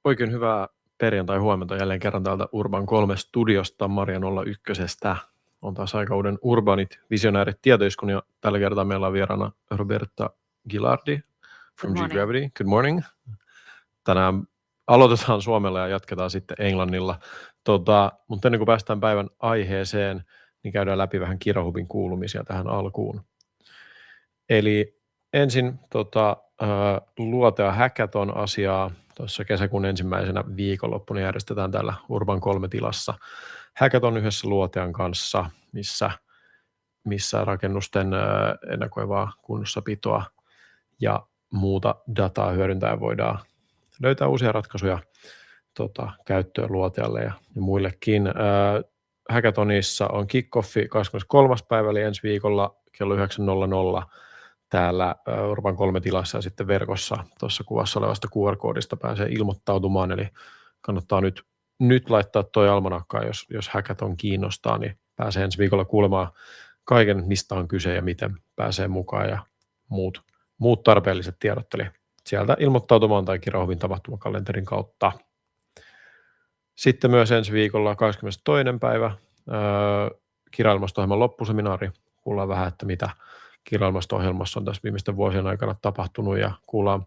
Oikein hyvää perjantai-huomenta jälleen kerran täältä Urban 3 studiosta Maria 01:stä. On taas aika uuden Urbanit visionäärit tietoiskun ja tällä kertaa meillä on vieraana Roberta Gilardi from G-Gravity. Good morning. Tänään aloitetaan suomella ja jatketaan sitten englannilla. Mutta ennen kuin päästään päivän aiheeseen, niin käydään läpi vähän Kirahubin kuulumisia tähän alkuun. Eli ensin Luotea Hackathon asiaa. Tuossa kesäkuun ensimmäisenä viikonloppuna järjestetään täällä Urban 3 tilassa Hackathon yhdessä Luotean kanssa, missä rakennusten ennakoivaa kunnossapitoa ja muuta dataa hyödyntäen voidaan löytää uusia ratkaisuja käyttöön Luotealle ja muillekin. Hackathonissa on kick-offi 23. päivä, eli ensi viikolla kello 9.00 täällä Urban 3 tilassa ja sitten verkossa tuossa kuvassa olevasta QR-koodista pääsee ilmoittautumaan, eli kannattaa nyt laittaa toi almanakkaan, jos hackathon kiinnostaa, niin pääsee ensi viikolla kuulemaan kaiken, mistä on kyse ja miten pääsee mukaan ja muut tarpeelliset tiedot, eli sieltä ilmoittautumaan tai Kirahubin tapahtumakalenterin kautta. Sitten myös ensi viikolla 22. päivä Kira-ilmasto-ohjelman loppuseminaari. Kuullaan vähän, että mitä Kira-ilmasto-ohjelmassa on tässä viimeisten vuosien aikana tapahtunut ja kuullaan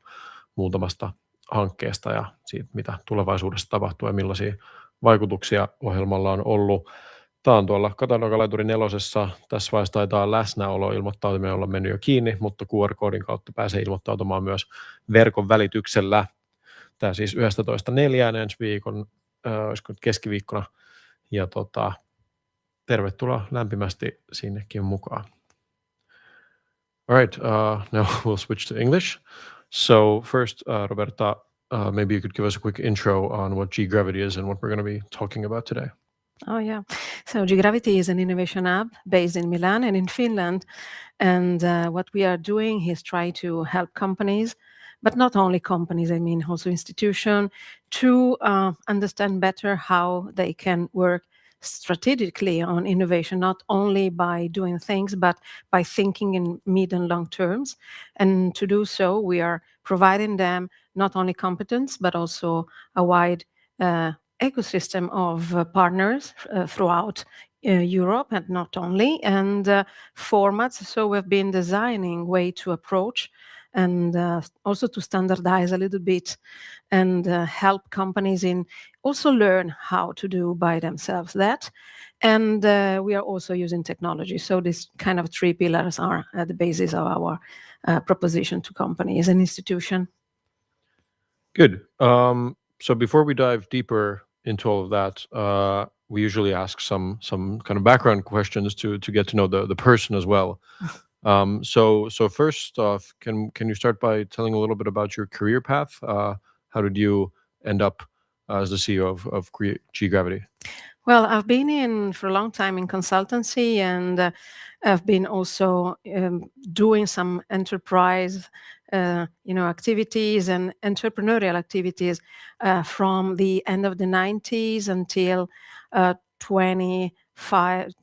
muutamasta hankkeesta ja siitä, mitä tulevaisuudessa tapahtuu ja millaisia vaikutuksia ohjelmalla on ollut. Tämä on tuolla Katanokalaituri 4. Tässä vaiheessa taitaa läsnäolo-ilmoittautuminen olla mennyt jo kiinni, mutta QR-koodin kautta pääsee ilmoittautumaan myös verkon välityksellä. Tämä siis 11.4. ensi viikon, olisiko nyt keskiviikkona, ja tervetuloa lämpimästi sinnekin mukaan. All right, now we'll switch to English. So first, Roberta, maybe you could give us a quick intro on what G-Gravity is and what we're going to be talking about today. Oh, yeah. So G-Gravity is an innovation hub based in Milan and in Finland. And what we are doing is try to help companies, but not only companies, I mean also institutions, to understand better how they can work strategically on innovation, not only by doing things, but by thinking in mid and long terms. And to do so, we are providing them not only competence, but also a wide ecosystem of partners throughout Europe and not only, and formats. So we've been designing way to approach and also to standardize a little bit and help companies in also learn how to do by themselves that. And we are also using technology. So these kind of 3 pillars are at the basis of our proposition to companies and institutions. Good. So before we dive deeper into all of that, we usually ask some kind of background questions to get to know the person as well. So first off, can you start by telling a little bit about your career path? How did you end up as the CEO of G-Gravity? Well, I've been in for a long time in consultancy, and I've been also doing some enterprise activities and entrepreneurial activities from the end of the 90s until 25,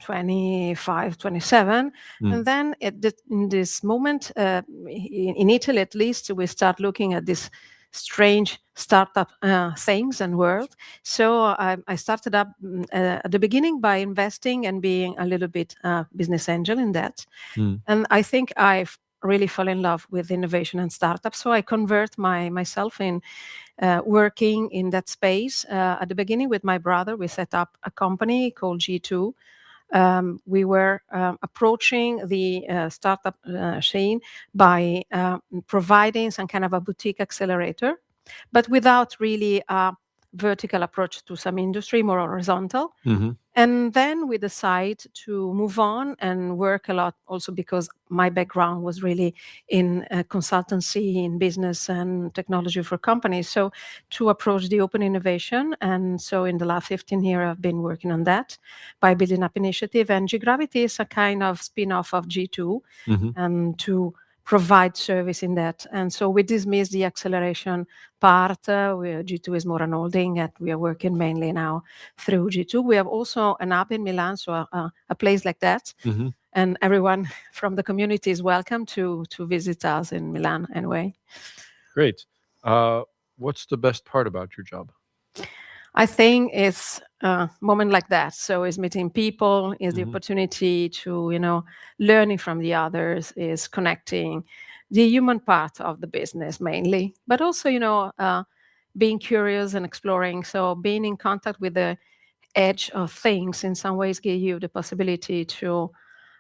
27. And then in this moment, in Italy at least, we start looking at this strange startup things and world. So I started up at the beginning by investing and being a little bit business angel in that. And I think I've really fell in love with innovation and startups. So I convert myself in working in that space. At the beginning with my brother, we set up a company called G2. We were approaching the startup scene by providing some kind of a boutique accelerator, but without really a vertical approach to some industry, more horizontal. And then we decide to move on and work a lot also because my background was really in consultancy, in business and technology for companies. So to approach the open innovation. And so in the last 15 years, I've been working on that by building up initiative. And G-Gravity is a kind of spin-off of G2 and to provide service in that. And so we dismiss the acceleration part. G2 is more an holding, and we are working mainly now through G2. We have also an hub in Milan, so a place like that. And everyone from the community is welcome to visit us in Milan anyway. Great. what's the best part about your job? I think it's a moment like that. So is meeting people, is the opportunity to, learning from the others, is connecting the human part of the business mainly, but also, being curious and exploring. So being in contact with the edge of things in some ways give you the possibility to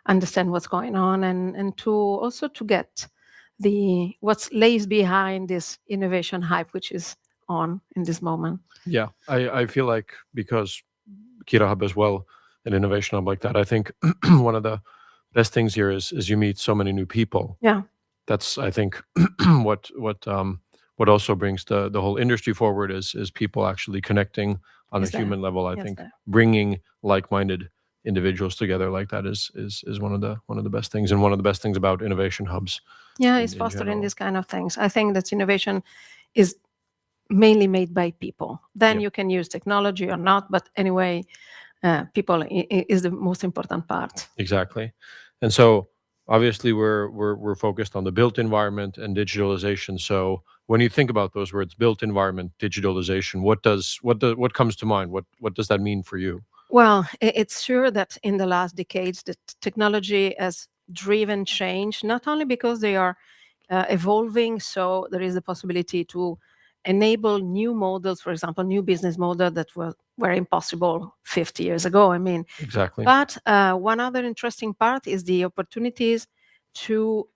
understand what's going on and to also to get the what's lays behind this innovation hype which is on in this moment. Yeah, I feel like because Kira Hub as well, an innovation hub like that, I think one of the best things here is you meet so many new people. Yeah, That's, I think, what also brings the whole industry forward is people actually connecting on a is there. human level. I Yes, think there. bringing like-minded individuals together like that is one of the best things, and one of the best things about innovation hubs Yeah, it's in fostering general. these kind of things. I think that innovation is mainly made by people. Then Yeah. you can use technology or not, but anyway, people is the most important part. Exactly. And so obviously we're focused on the built environment and digitalization. So when you think about those words, built environment, digitalization, what comes to mind? What does that mean for you? Well, it's sure that in the last decades, the technology has driven change, not only because they are evolving, so there is the possibility to enable new models, for example, new business models that were impossible 50 years ago. I mean, Exactly. but one other interesting part is the opportunities to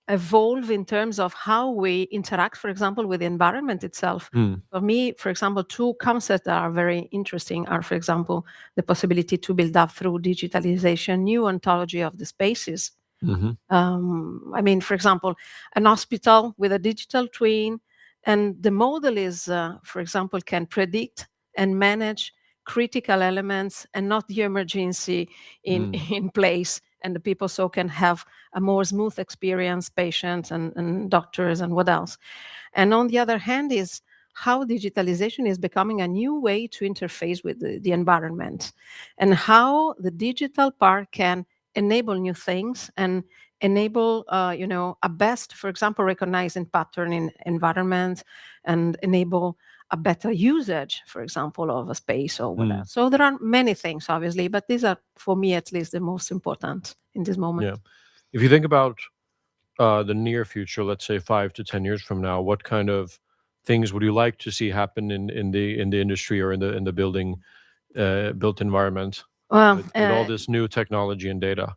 evolve in terms of how we interact, for example, with the environment itself. Mm. For me, for example, two concepts that are very interesting are, for example, the possibility to build up through digitalization new ontology of the spaces. Hmm. I mean, for example, an hospital with a digital twin, and the model is, for example, can predict and manage critical elements and not the emergency in Mm. in place, and the people so can have a more smooth experience, patients and doctors and what else. And on the other hand is how digitalization is becoming a new way to interface with the environment and how the digital part can enable new things and enable a best, for example, recognizing pattern in environment and enable a better usage, for example, of a space or whatever. Mm. So there are many things, obviously, but these are, for me at least, the most important in this moment. Yeah. If you think about the near future, let's say 5 to 10 years from now, what kind of things would you like to see happen in the industry or in the built environment Well, with all this new technology and data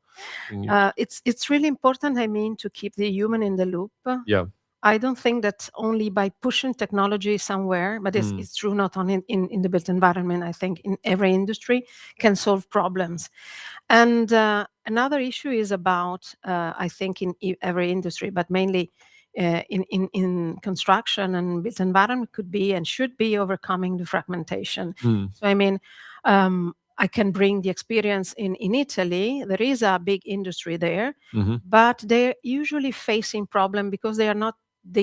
being used? it's really important, I mean, to keep the human in the loop. Yeah. I don't think that only by pushing technology somewhere, but Mm. it's true not only in the built environment, I think in every industry can solve problems. And another issue is about, I think, in every industry, but mainly in construction and built environment could be and should be overcoming the fragmentation. Mm. So, I mean, I can bring the experience in Italy. There is a big industry there, Mhm. but they're usually facing problem because they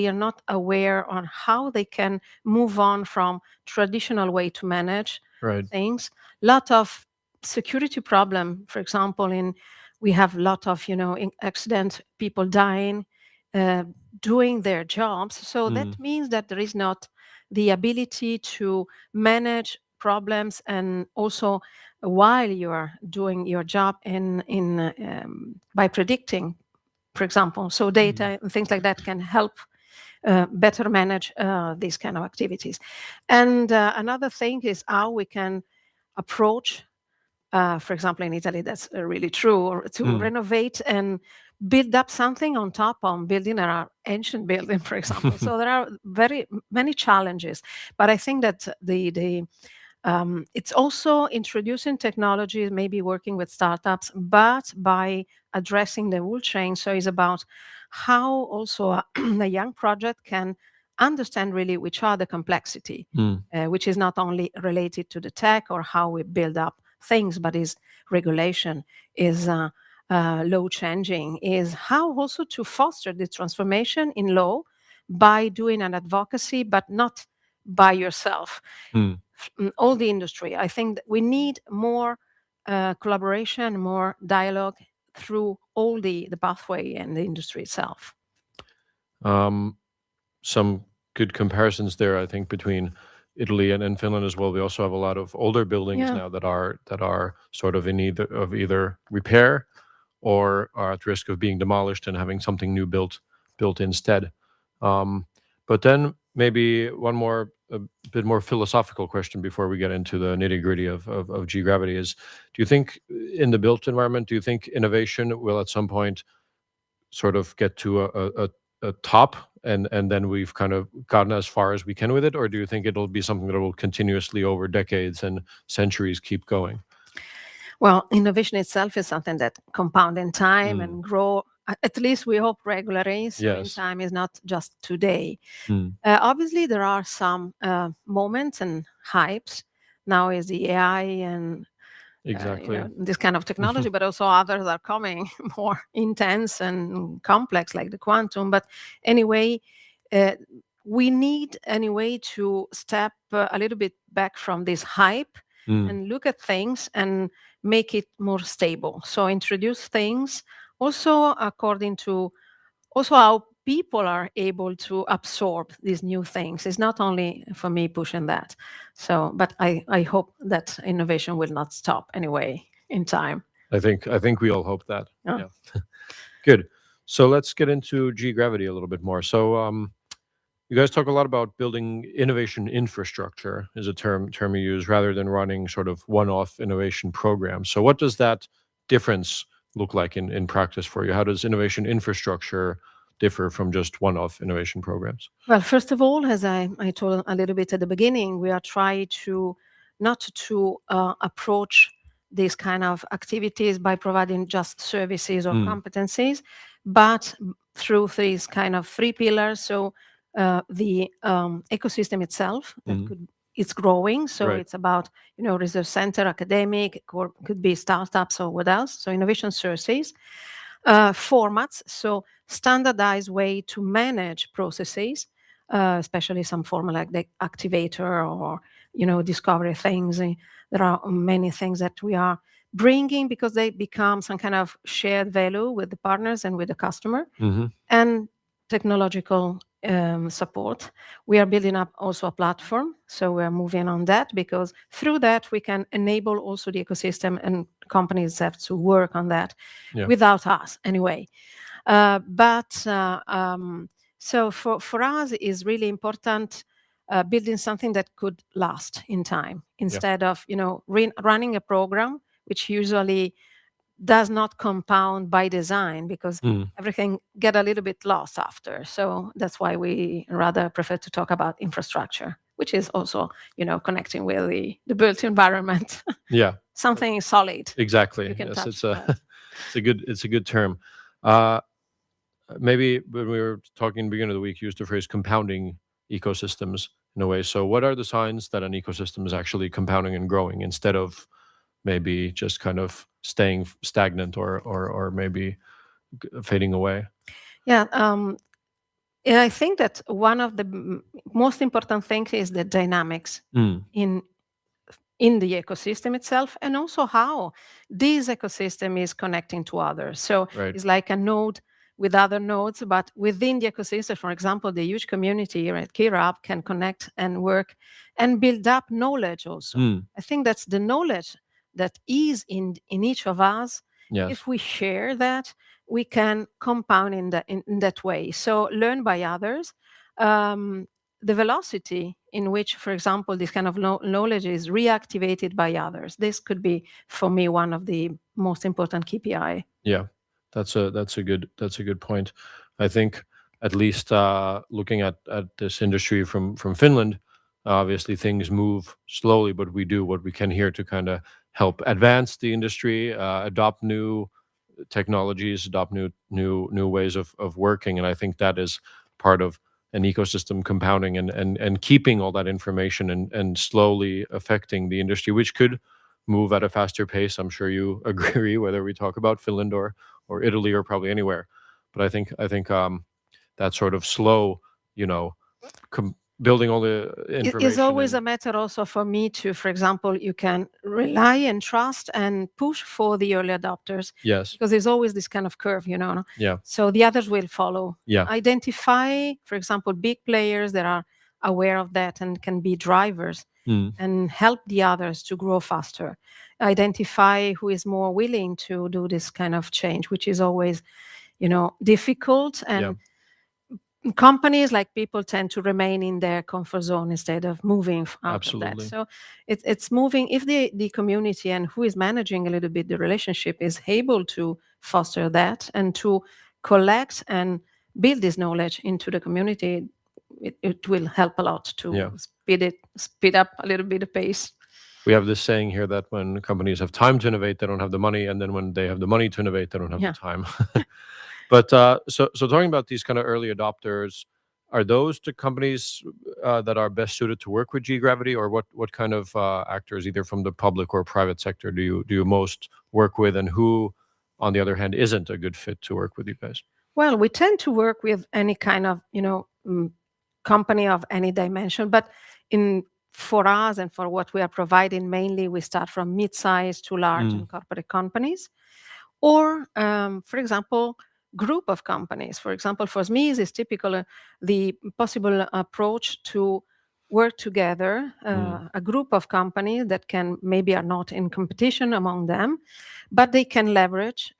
are not aware on how they can move on from traditional way to manage Right. things. Lot of security problem, for example, in we have a lot of in accident, people dying uh, doing their jobs. So that Mm. means that there is not the ability to manage problems and also while you are doing your job in by predicting, for example. So Mm. data and things like that can help better manage these kind of activities. And another thing is how we can approach, for example, in Italy, that's really true, or to Mm. renovate and build up something on top of building our ancient building, for example. So there are very many challenges, but I think that it's also introducing technology, maybe working with startups, but by addressing the whole chain. So it's about how also a young project can understand really which are the complexity, Mm. which is not only related to the tech or how we build up things, but is regulation, is law changing, is how also to foster the transformation in law by doing an advocacy, but not by yourself. Mm. All the industry. I think that we need more collaboration, more dialogue through all the pathway and the industry itself. Um, some good comparisons there, I think, between Italy and Finland as well. We also have a lot of older buildings now that are sort of in either repair or are at risk of being demolished and having something new built instead. But then maybe a bit more philosophical question before we get into the nitty-gritty of G-gravity is, do you think in the built environment, do you think innovation will at some point sort of get to a top and then we've kind of gotten as far as we can with it? Or do you think it'll be something that will continuously over decades and centuries keep going? Well, innovation itself is something that compound in time and grow, at least we hope, regularly. So in time is not just today. Obviously, there are some moments and hypes. Now is the AI and this kind of technology, but also others are coming more intense and complex, like the quantum. But anyway, we need anyway to step a little bit back from this hype and look at things and make it more stable. So introduce things also according to also how people are able to absorb these new things. It's not only for me pushing that. So, but I hope that innovation will not stop anyway in time. I think we all hope that. Yeah. Good. So let's get into G-gravity a little bit more. So you guys talk a lot about building innovation infrastructure is a term you use rather than running sort of one-off innovation programs. So what does that difference look like in practice for you? How does innovation infrastructure differ from just one-off innovation programs? Well, first of all, as I told a little bit at the beginning, we are trying to not to approach these kind of activities by providing just services or competencies, but through these kind of three pillars. So the ecosystem itself it's growing. So it's about research center, academic, or could be startups or what else. So innovation sources, formats. So standardized way to manage processes, especially some format like the activator or discovery things. There are many things that we are bringing because they become some kind of shared value with the partners and with the customer. And technological support. We are building up also a platform, so we are moving on that because through that we can enable also the ecosystem and companies have to work on that without us anyway. So for us is really important building something that could last in time instead of running a program which usually does not compound by design because everything get a little bit lost after. So that's why we rather prefer to talk about infrastructure, which is also, connecting with the built environment. Yeah. Something solid. Exactly. Yes, it's a good term. Maybe when we were talking at the beginning of the week, you used the phrase compounding ecosystems in a way. So what are the signs that an ecosystem is actually compounding and growing instead of maybe just kind of staying stagnant or maybe fading away? Yeah, I think that one of the most important things is the dynamics in the ecosystem itself, and also how this ecosystem is connecting to others. So it's like a node with other nodes, but within the ecosystem, for example, the huge community here at KIRAP can connect and work and build up knowledge also. I think that's the knowledge that is in each of us. If we share that, we can compound in that way. So learn by others. The velocity in which, for example, this kind of knowledge is reactivated by others. This could be, for me, one of the most important KPI. Yeah, that's a good point. I think at least looking at this industry from Finland, obviously things move slowly, but we do what we can here to kind of help advance the industry, adopt new technologies, adopt new ways of working, and I think that is part of an ecosystem compounding and keeping all that information and slowly affecting the industry, which could move at a faster pace. I'm sure you agree, whether we talk about Finland or Italy or probably anywhere. But I think that sort of slow, building all the It is information always a and matter also for me to, for example, you can rely and trust and push for the early adopters yes, because there's always this kind of curve, you know. yeah, So the others will follow. yeah, Identify, for example, big players that are aware of that and can be drivers mm, and help the others to grow faster. Identify who is more willing to do this kind of change, which is always, difficult. yeah, And companies, like people, tend to remain in their comfort zone instead of moving out of that. absolutely, So it's moving. If the community and who is managing a little bit the relationship is able to foster that and to collect and build this knowledge into the community, it will help a lot yeah. to speed up a little bit the pace. We have this saying here that when companies have time to innovate, they don't have the money, and then when they have the money to innovate, they don't have the Yeah. time. But so talking about these kind of early adopters, are those the companies that are best suited to work with G-Gravity, or what kind of actors, either from the public or private sector, do you most work with, and who, on the other hand, isn't a good fit to work with you guys? Well, we tend to work with any kind of, company of any dimension, but in for us and for what we are providing, mainly we start from mid-sized to large Mm, and corporate companies, or, for example, group of companies. For example, for me, is typical the possible approach to work together, mm, a group of companies that can maybe are not in competition among them, but they can leverage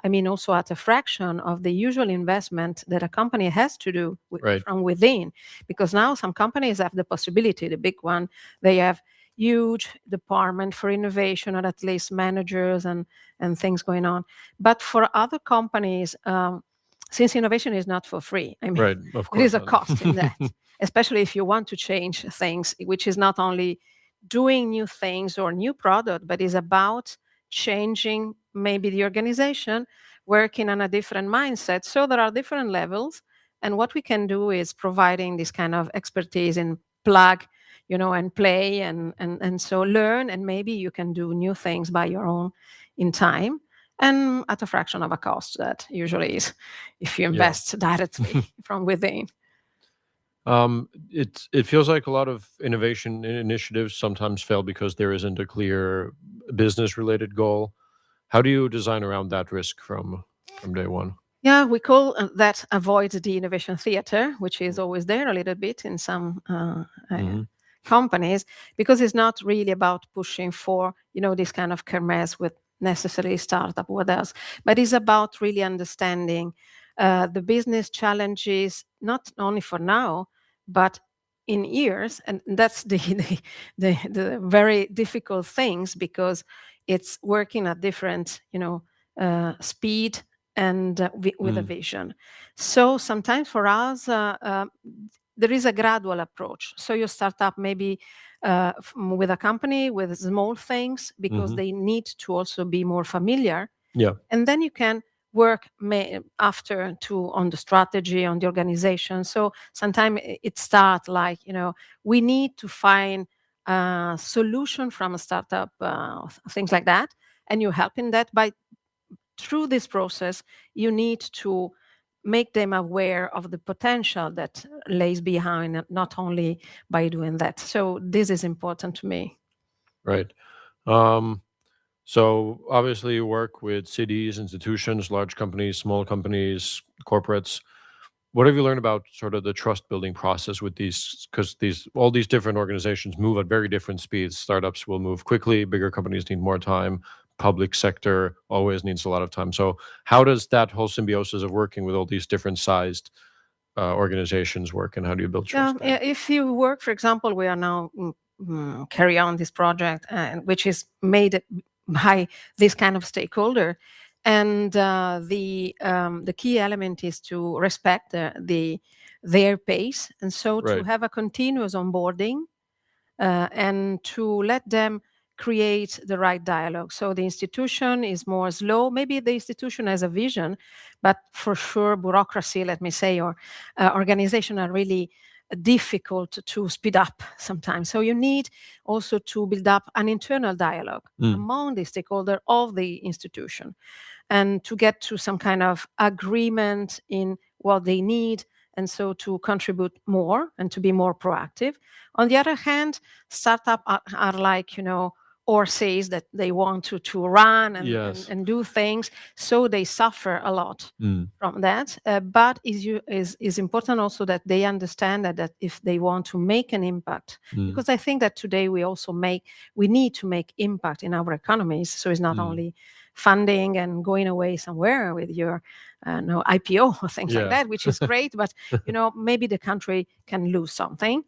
I mean, also at a fraction of the usual investment that a company has to do right. from within, because now some companies have the possibility. The big one, they have huge department for innovation, or at least managers and things going on. But for other companies, since innovation is not for free, I mean, Right, of there is course a not. cost in that, especially if you want to change things, which is not only doing new things or new product, but is about changing maybe the organization, working on a different mindset. So there are different levels. And what we can do is providing this kind of expertise in plug, and play and so learn, and maybe you can do new things by your own in time and at a fraction of a cost that usually is if you Yeah. invest directly from within. It feels like a lot of innovation initiatives sometimes fail because there isn't a clear business-related goal. How do you design around that risk from day one? Yeah, we call that avoid the innovation theater, which is always there a little bit in some Mhm. companies, because it's not really about pushing for, this kind of kermesse with necessarily startup, what else, but it's about really understanding the business challenges, not only for now, but in years. And that's the very difficult things, because it's working at different, speed and with a Mm. vision. So sometimes for us, there is a gradual approach. So you start up maybe with a company with small things, because Mhm. they need to also be more familiar, Yeah. and then you can work after to on the strategy, on the organization. So sometimes it starts like, we need to find a solution from a startup, things like that, and you help in that. By through this process, you need to make them aware of the potential that lays behind, not only by doing that. So this is important to me. Right. Um, so obviously you work with cities, institutions, large companies, small companies, corporates. What have you learned about sort of the trust building process with these? Because all these different organizations move at very different speeds. Startups will move quickly, bigger companies need more time, public sector always needs a lot of time. So how does that whole symbiosis of working with all these different sized organizations work, and how do you build Yeah, trust there? if you work, for example, we are now carry on this project, which is made by this kind of stakeholder, and the key element is to respect their pace, and so to Right. have a continuous onboarding, and to let them create the right dialogue. So the institution is more slow. Maybe the institution has a vision, but for sure, bureaucracy, let me say, or organization are really difficult to speed up sometimes. So you need also to build up an internal dialogue Mm. among the stakeholder of the institution, and to get to some kind of agreement in what they need and so to contribute more and to be more proactive. On the other hand, startups are like, horses that they want to run Yes. and do things, so they suffer a lot from that. But is important also that they understand that if they want to make an impact, because I think that today we need to make impact in our economies. So it's not only funding and going away somewhere with your IPO or things like that, which is great, but maybe the country can lose something,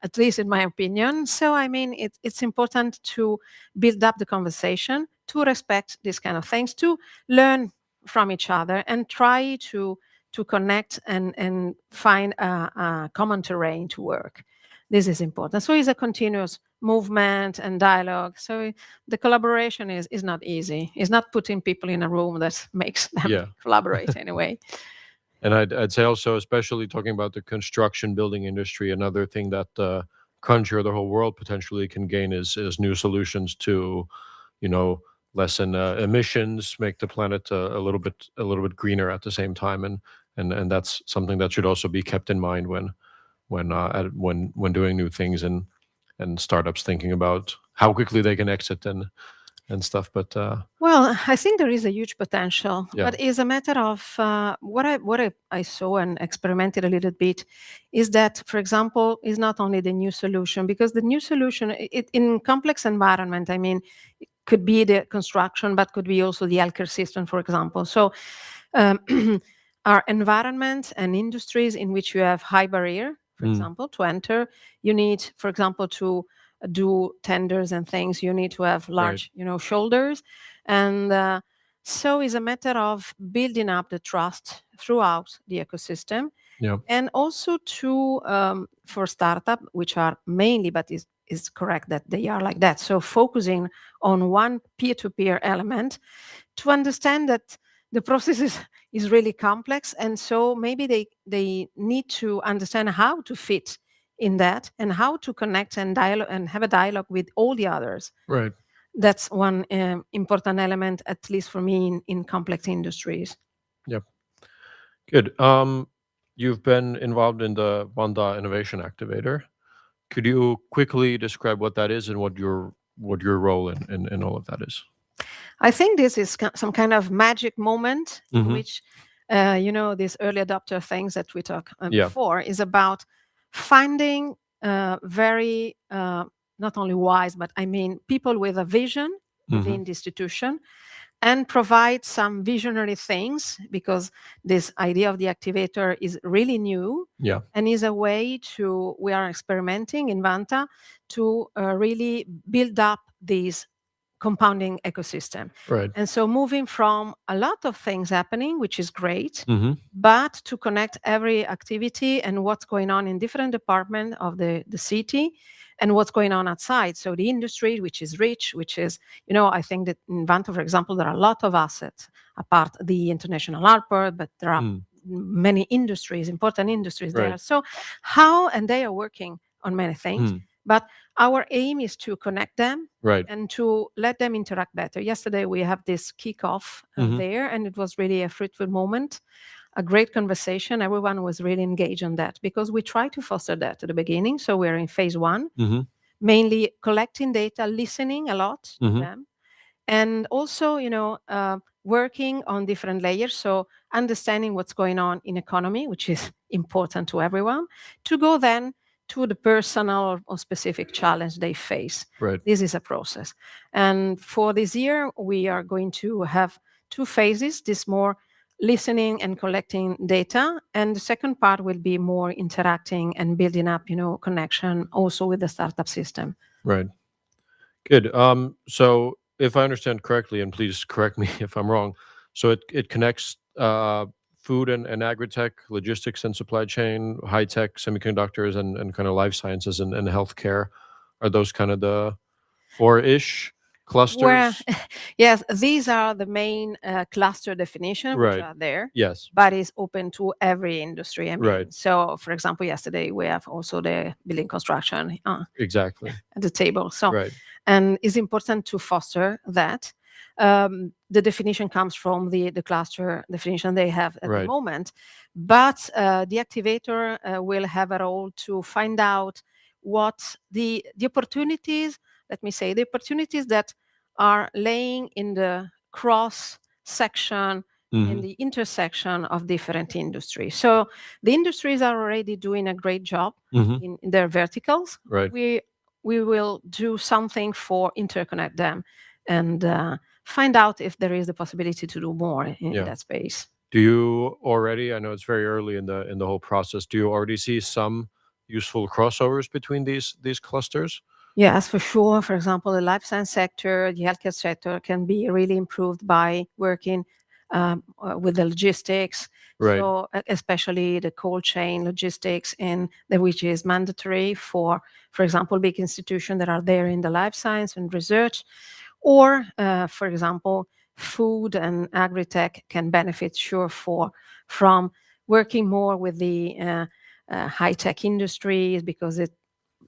at least in my opinion. So I mean, it's important to build up the conversation, to respect these kind of things, to learn from each other, and try to connect and find a common terrain to work. This is important. So it's a continuous movement and dialogue. So the collaboration is not easy. It's not putting people in a room that makes them collaborate anyway. And I'd say also, especially talking about the construction building industry, another thing that the country or the whole world potentially can gain is new solutions to, lessen emissions, make the planet a little bit greener at the same time, and that's something that should also be kept in mind when doing new things, and startups thinking about how quickly they can exit and stuff. But well, I think there is a huge potential, but it's a matter of what I saw and experimented a little bit is that, for example, is not only the new solution, because the new solution in complex environment, I mean, it could be the construction, but could be also the healthcare system, for example. So our environment and industries in which you have high barrier, for example, to enter, you need, for example, to do tenders and things, you need to have large, shoulders. And so it's a matter of building up the trust throughout the ecosystem. And also for startup, which are mainly, but is correct that they are like that. So focusing on one peer-to-peer element to understand that the process is really complex. And so maybe they need to understand how to fit in that and how to connect and dialogue and have a dialogue with all the others. Right. That's one important element, at least for me, in complex industries. Yep. Good. You've been involved in the Vanda Innovation Activator. Could you quickly describe what that is and what your role in all of that is? I think this is some kind of magic moment in which, these early adopter things that we talked before is about finding very, not only wise, but I mean, people with a vision within the institution, and provide some visionary things, because this idea of the activator is really new and is a way we are experimenting in Vanta to really build up these compounding ecosystem. Right. And so moving from a lot of things happening, which is great, but to connect every activity and what's going on in different departments of the city and what's going on outside. So the industry, which is rich, which is, I think that in Vanta, for example, there are a lot of assets, apart the international airport, but there are many industries, important industries there. So and they are working on many things, but our aim is to connect them and to let them interact better. Yesterday, we have this kickoff there, and it was really a fruitful moment, a great conversation. Everyone was really engaged on that, because we try to foster that at the beginning. So we're in phase 1, mainly collecting data, listening a lot to them, and also, working on different layers. So understanding what's going on in economy, which is important to everyone, to go then to the personal or specific challenge they face. Right. This is a process. And for this year, we are going to have 2 phases, this more listening and collecting data. And the second part will be more interacting and building up, connection also with the startup system. Right. Good. So if I understand correctly, and please correct me if I'm wrong, so it connects food and agri-tech, logistics and supply chain, high-tech, semiconductors, and kind of life sciences and healthcare. Are those kind of the 4-ish clusters? Well, yes, these are the main cluster definition, which are there. Yes. But it's open to every industry. I mean, so for example, yesterday we have also the building construction exactly at the table. So, and it's important to foster that. The definition comes from the cluster definition they have at the Right. moment. But the activator will have a role to find out what the opportunities, let me say, the opportunities that are laying in the cross section, in the intersection of different industries. So the industries are already doing a great job in their verticals. Right. We will do something for interconnect them and find out if there is the possibility to do more in that space. Do you already, I know it's very early in the whole process, do you already see some useful crossovers between these clusters? Yes, for sure. For example, the life science sector, the healthcare sector can be really improved by working with the logistics. Right. So especially the cold chain logistics, which is mandatory for example, big institutions that are there in the life science and research. Or, for example, food and agri-tech can benefit from working more with the high-tech industries because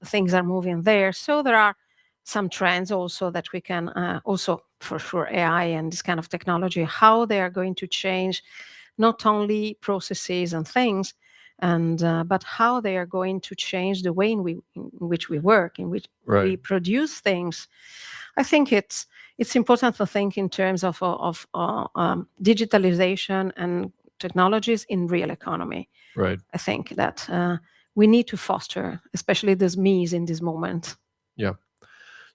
things are moving there. So there are some trends also that we can also, for sure, AI and this kind of technology, how they are going to change not only processes and things, but how they are going to change the way in which we work, in which we produce things. I think it's important to think in terms of digitalization and technologies in real economy. Right. I think that we need to foster, especially the SMEs in this moment. Yeah.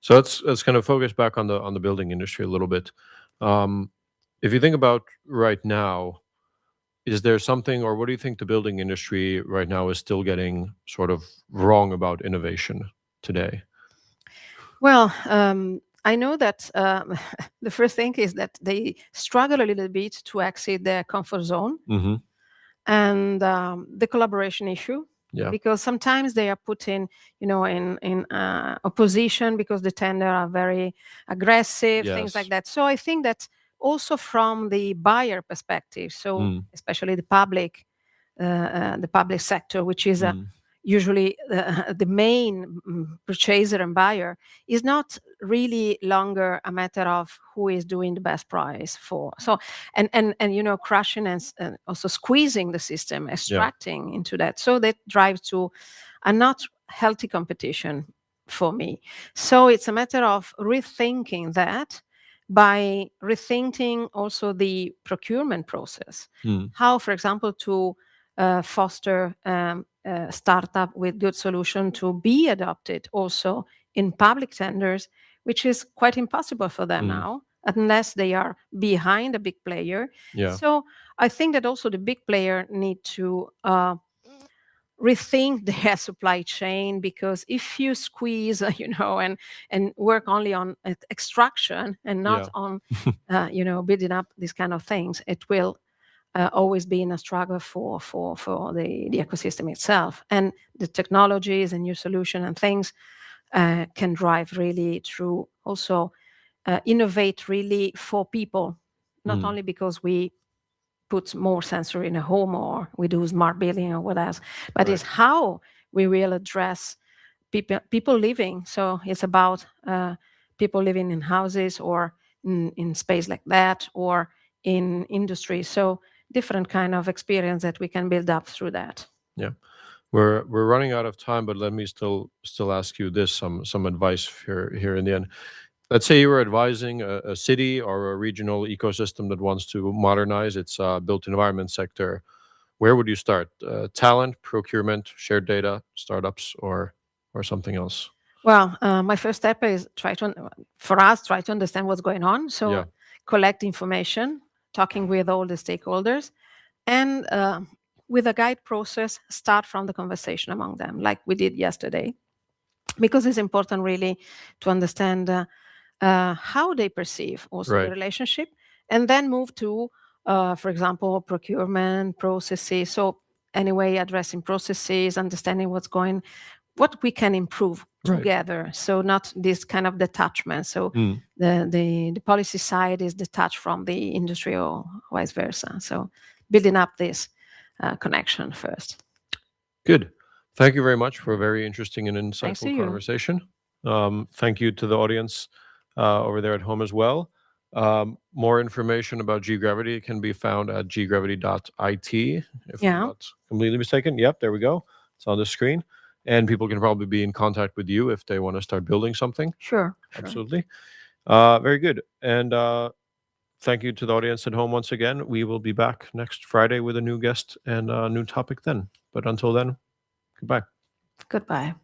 So let's kind of focus back on the building industry a little bit. If you think about right now, is there something, or what do you think the building industry right now is still getting sort of wrong about innovation today? Well, I know that the first thing is that they struggle a little bit to exit their comfort zone and the collaboration issue. Yeah. Because sometimes they are put in opposition because the tender are very aggressive, things like that. So I think that also from the buyer perspective, so especially the public sector, which is usually the main purchaser and buyer, is not really longer a matter of who is doing the best price for. So and crushing and also squeezing the system, extracting into that. So that drives to a not healthy competition for me. So it's a matter of rethinking that by rethinking also the procurement process. How, for example, to foster startup with good solution to be adopted also in public tenders, which is quite impossible for them now unless they are behind a big player. So I think that also the big player need to rethink their supply chain, because if you squeeze and work only on extraction and not on building up these kind of things, it will always been a struggle for the ecosystem itself. And the technologies and new solution and things can drive really through also innovate really for people, not only because we put more sensor in a home or we do smart building or what else, but it's how we will address people living. So it's about people living in houses or in space like that, or in industry. So different kind of experience that we can build up through that. Yeah. We're running out of time, but let me still ask you this, some advice here in the end. Let's say you were advising a city or a regional ecosystem that wants to modernize its built environment sector. Where would you start? Talent, procurement, shared data, startups, or something else? Well, my first step is try to understand what's going on. So collect information, talking with all the stakeholders, and with a guide process, start from the conversation among them, like we did yesterday, because it's important really to understand how they perceive also the relationship, and then move to, for example, procurement processes. So anyway, addressing processes, understanding what we can improve together. So not this kind of detachment. So the policy side is detached from the industry or vice versa. So building up this connection first. Good. Thank you very much for a very interesting and insightful conversation. Thank you to the audience over there at home as well. More information about G-Gravity can be found at ggravity.it, if I'm not completely mistaken. Yep, there we go. It's on the screen. And people can probably be in contact with you if they want to start building something. Sure. Absolutely. Very good. And thank you to the audience at home once again. We will be back next Friday with a new guest and a new topic then. But until then, goodbye. Goodbye.